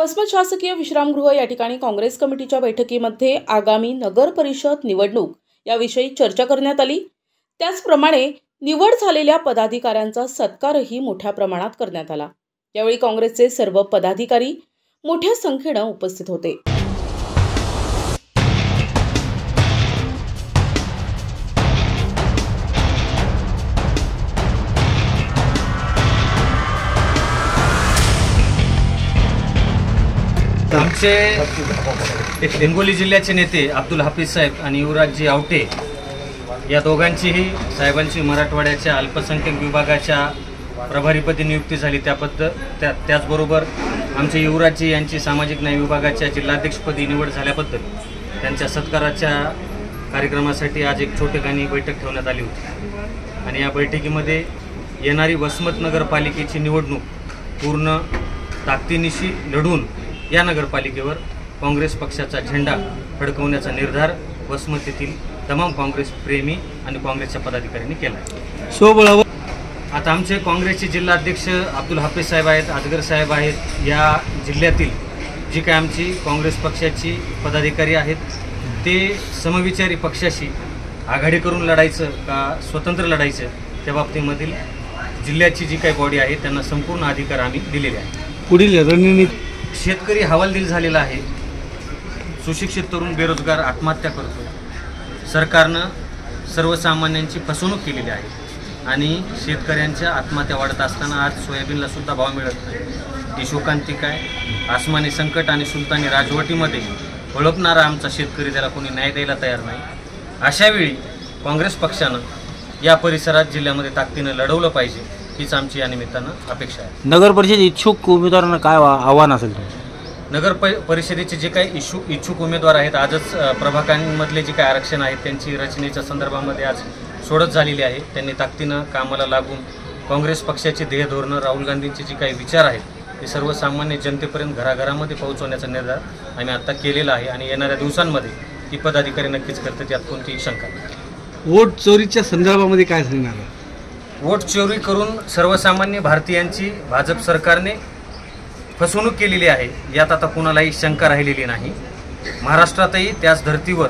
वसमत शासकीय विश्रामगृह या ठिकाणी काँग्रेस कमिटीच्या बैठकीमध्ये आगामी नगर परिषद निवडणूक याविषयी चर्चा करण्यात आली। त्याचप्रमाणे निवड झालेल्या पदाधिकाऱ्यांचा सत्कारही मोठ्या प्रमाणात करण्यात आला। यावेळी काँग्रेसचे सर्व पदाधिकारी मोठ्या संख्येने उपस्थित होते। आमचे हिंगोली जिल्ह्याचे नेते अब्दुल हाफिज साहेब आणि युवराजजी आवटे या दोघांचीही साहेबांची मराठवाड्याच्या अल्पसंख्याक विभागाच्या प्रभारीपदी नियुक्ती झाली। त्याचबरोबर आमचे युवराजजी यांची सामाजिक न्याय विभागाच्या जिल्हाध्यक्षपदी निवड झाल्याबद्दल त्यांच्या सत्काराच्या कार्यक्रमासाठी आज एक छोटेखानी बैठक ठेवण्यात आली होती आणि या बैठकीमध्ये येणारी वसमत नगरपालिकेची निवडणूक पूर्ण ताकदीनिशी लढून या नगरपालिकेवर काँग्रेस पक्षाचा झेंडा फडकवण्याचा निर्धार वसमत येथील तमाम काँग्रेस प्रेमी आणि काँग्रेसच्या पदाधिकाऱ्यांनी केला आहे। आता आमचे काँग्रेसचे जिल्हाध्यक्ष अब्दुल हाफिज साहेब आहेत, अजगर साहेब आहेत। या जिल्ह्यातील जी काय आमची काँग्रेस पक्षाची पदाधिकारी आहेत ते समविचारी पक्षाशी आघाडी करून लढायचं का स्वतंत्र लढायचं त्या बाबतीमधील जिल्ह्याची जी काही बॉडी आहे त्यांना संपूर्ण अधिकार आम्ही दिलेले आहे। पुढील रणनीती शेतकरी हवालदिल झालेला आहे, सुशिक्षित तरुण बेरोजगार आत्महत्या करतो, सरकारनं सर्वसामान्यांची फसवणूक केलेली आहे आणि शेतकऱ्यांच्या आत्महत्या वाढत असताना आज सोयाबीनला सुद्धा भाव मिळत नाही। ही शोकांतिका आहे। आसमानी संकट आणि सुलतानी राजवटीमध्ये ओळखणारा आमचा शेतकरी त्याला कोणी न्याय द्यायला तयार नाही। अशावेळी काँग्रेस पक्षानं या परिसरात जिल्ह्यामध्ये ताकदीनं लढवलं पाहिजे हीच आमची या निमित्तानं अपेक्षा आहे। नगर परिषद इच्छुक उमेदवारांना काय आव्हान असेल? नगर परिषदेचे जे काही इच्छुक उमेदवार आहेत आजच प्रभागांमधले जे काही आरक्षण आहेत त्यांची रचनेच्या संदर्भामध्ये आज सोडत झालेली आहे। त्यांनी ताकदीनं कामाला लागून काँग्रेस पक्षाचे ध्येय धोरणं राहुल गांधींचे जे काही विचार आहेत ते सर्वसामान्य जनतेपर्यंत घराघरामध्ये पोहोचवण्याचा निर्धार आम्ही आता केलेला आहे आणि येणाऱ्या दिवसांमध्ये ही पदाधिकारी नक्कीच करतात यात कोणतीही शंका नाही। वोट चोरीच्या संदर्भामध्ये काय सांगणार आहे? वोट चोरी करून सर्वसामान्य भारतीयांची भाजप सरकारने फसवणूक केलेली आहे यात आता कुणालाही शंका राहिलेली नाही। महाराष्ट्रातही त्याच धर्तीवर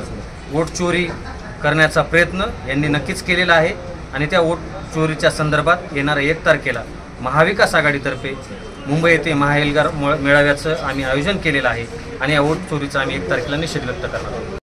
वोट चोरी करण्याचा प्रयत्न यांनी नक्कीच केलेला आहे आणि त्या वोट चोरीच्या संदर्भात येणाऱ्या 1 तारखेला महाविकास आघाडीतर्फे मुंबई येथे महाएल्गार मेळाव्याचं आम्ही आयोजन केलेलं आहे आणि या वोट चोरीचा आम्ही 1 तारखेला निषेध व्यक्त करणार आहोत।